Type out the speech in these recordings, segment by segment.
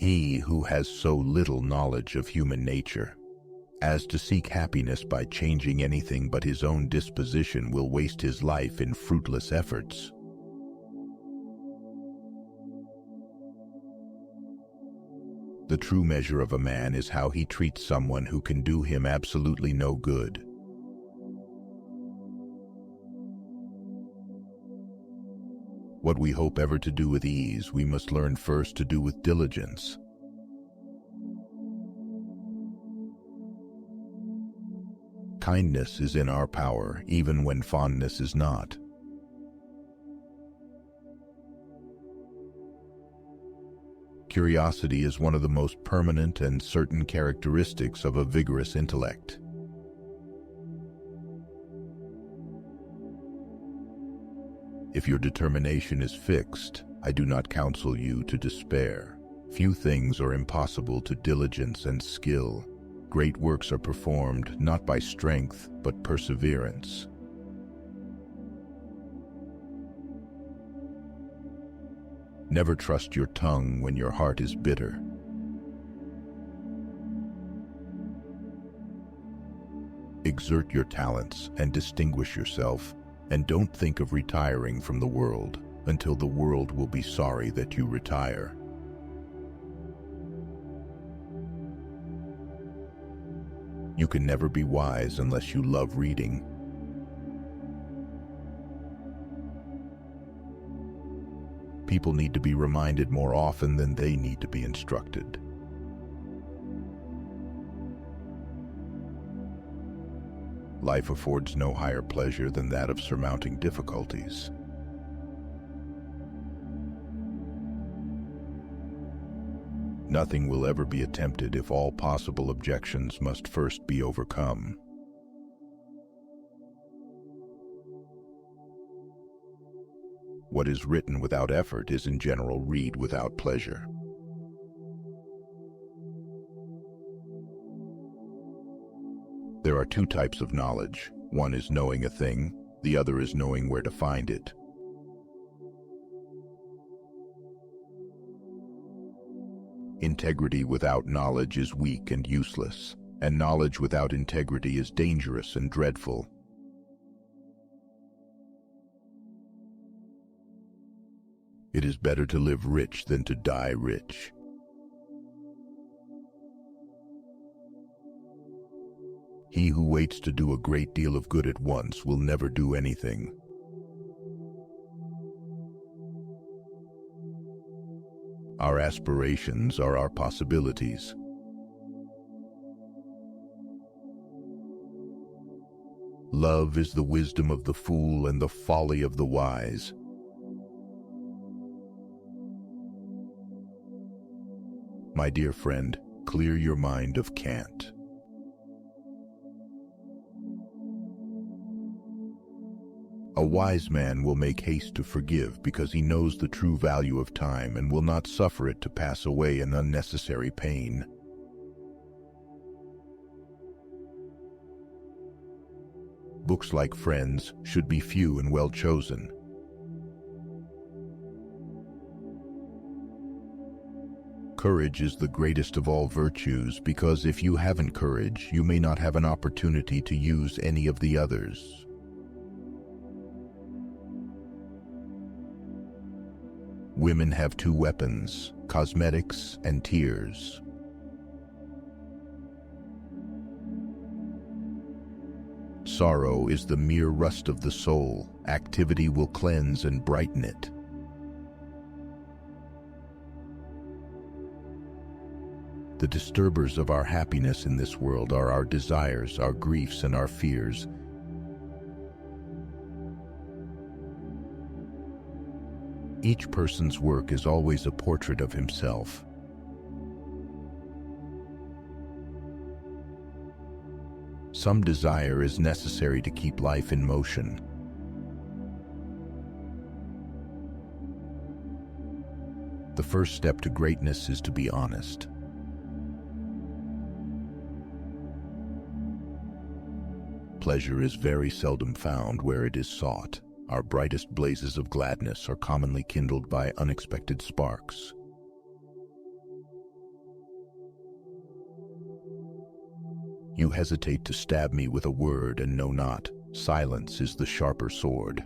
He who has so little knowledge of human nature as to seek happiness by changing anything but his own disposition will waste his life in fruitless efforts. The true measure of a man is how he treats someone who can do him absolutely no good. What we hope ever to do with ease, we must learn first to do with diligence. Kindness is in our power, even when fondness is not. Curiosity is one of the most permanent and certain characteristics of a vigorous intellect. If your determination is fixed, I do not counsel you to despair. Few things are impossible to diligence and skill. Great works are performed not by strength, but perseverance. Never trust your tongue when your heart is bitter. Exert your talents and distinguish yourself, and don't think of retiring from the world until the world will be sorry that you retire. You can never be wise unless you love reading. People need to be reminded more often than they need to be instructed. Life affords no higher pleasure than that of surmounting difficulties. Nothing will ever be attempted if all possible objections must first be overcome. What is written without effort is in general read without pleasure. There are two types of knowledge. One is knowing a thing, the other is knowing where to find it. Integrity without knowledge is weak and useless, and knowledge without integrity is dangerous and dreadful. It is better to live rich than to die rich. He who waits to do a great deal of good at once will never do anything. Our aspirations are our possibilities. Love is the wisdom of the fool and the folly of the wise. My dear friend, clear your mind of cant. A wise man will make haste to forgive because he knows the true value of time and will not suffer it to pass away in unnecessary pain. Books like friends should be few and well chosen. Courage is the greatest of all virtues because if you haven't courage, you may not have an opportunity to use any of the others. Women have two weapons, cosmetics and tears. Sorrow is the mere rust of the soul. Activity will cleanse and brighten it. The disturbers of our happiness in this world are our desires, our griefs, and our fears. Each person's work is always a portrait of himself. Some desire is necessary to keep life in motion. The first step to greatness is to be honest. Pleasure is very seldom found where it is sought. Our brightest blazes of gladness are commonly kindled by unexpected sparks. You hesitate to stab me with a word and know not. Silence is the sharper sword.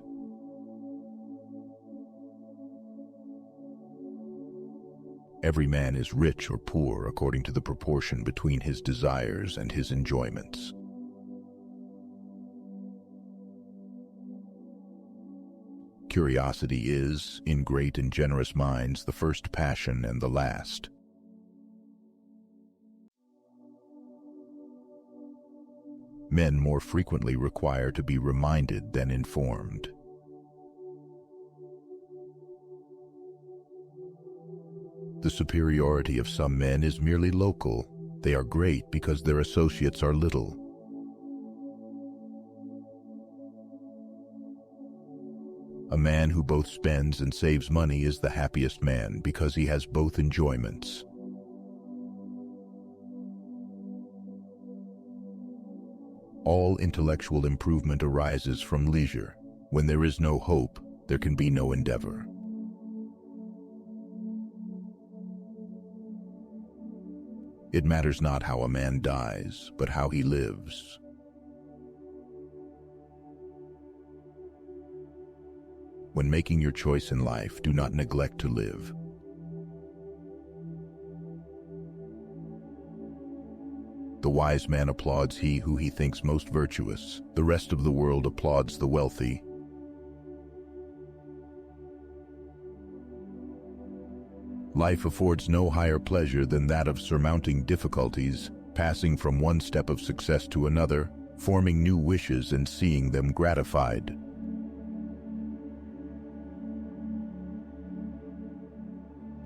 Every man is rich or poor according to the proportion between his desires and his enjoyments. Curiosity is, in great and generous minds, the first passion and the last. Men more frequently require to be reminded than informed. The superiority of some men is merely local. They are great because their associates are little. A man who both spends and saves money is the happiest man because he has both enjoyments. All intellectual improvement arises from leisure. When there is no hope, there can be no endeavor. It matters not how a man dies, but how he lives. When making your choice in life, do not neglect to live. The wise man applauds he who he thinks most virtuous. The rest of the world applauds the wealthy. Life affords no higher pleasure than that of surmounting difficulties, passing from one step of success to another, forming new wishes and seeing them gratified.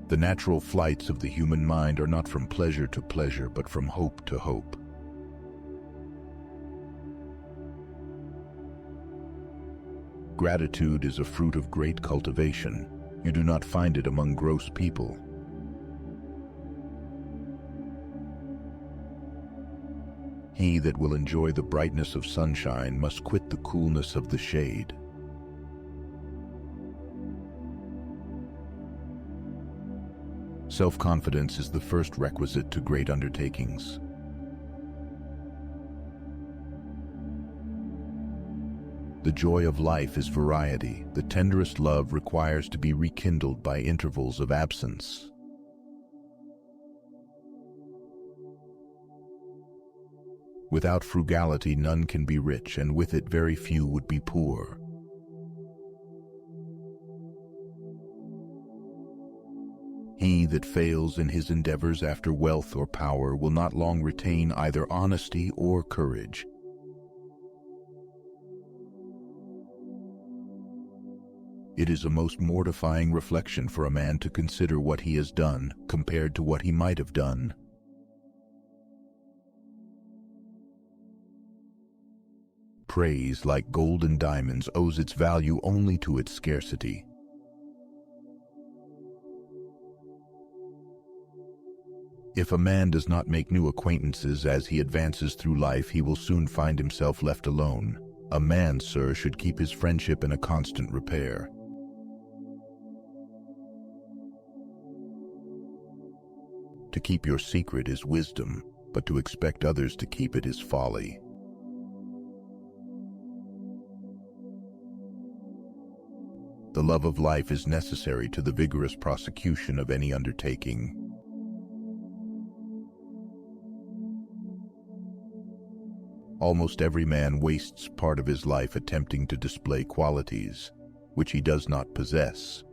The natural flights of the human mind are not from pleasure to pleasure, but from hope to hope. Gratitude is a fruit of great cultivation. You do not find it among gross people. He that will enjoy the brightness of sunshine must quit the coolness of the shade. Self-confidence is the first requisite to great undertakings. The joy of life is variety. The tenderest love requires to be rekindled by intervals of absence. Without frugality, none can be rich, and with it very few would be poor. He that fails in his endeavors after wealth or power will not long retain either honesty or courage. It is a most mortifying reflection for a man to consider what he has done compared to what he might have done. Praise, like gold and diamonds, owes its value only to its scarcity. If a man does not make new acquaintances as he advances through life, he will soon find himself left alone. A man, sir, should keep his friendship in a constant repair. To keep your secret is wisdom, but to expect others to keep it is folly. The love of life is necessary to the vigorous prosecution of any undertaking. Almost every man wastes part of his life attempting to display qualities which he does not possess.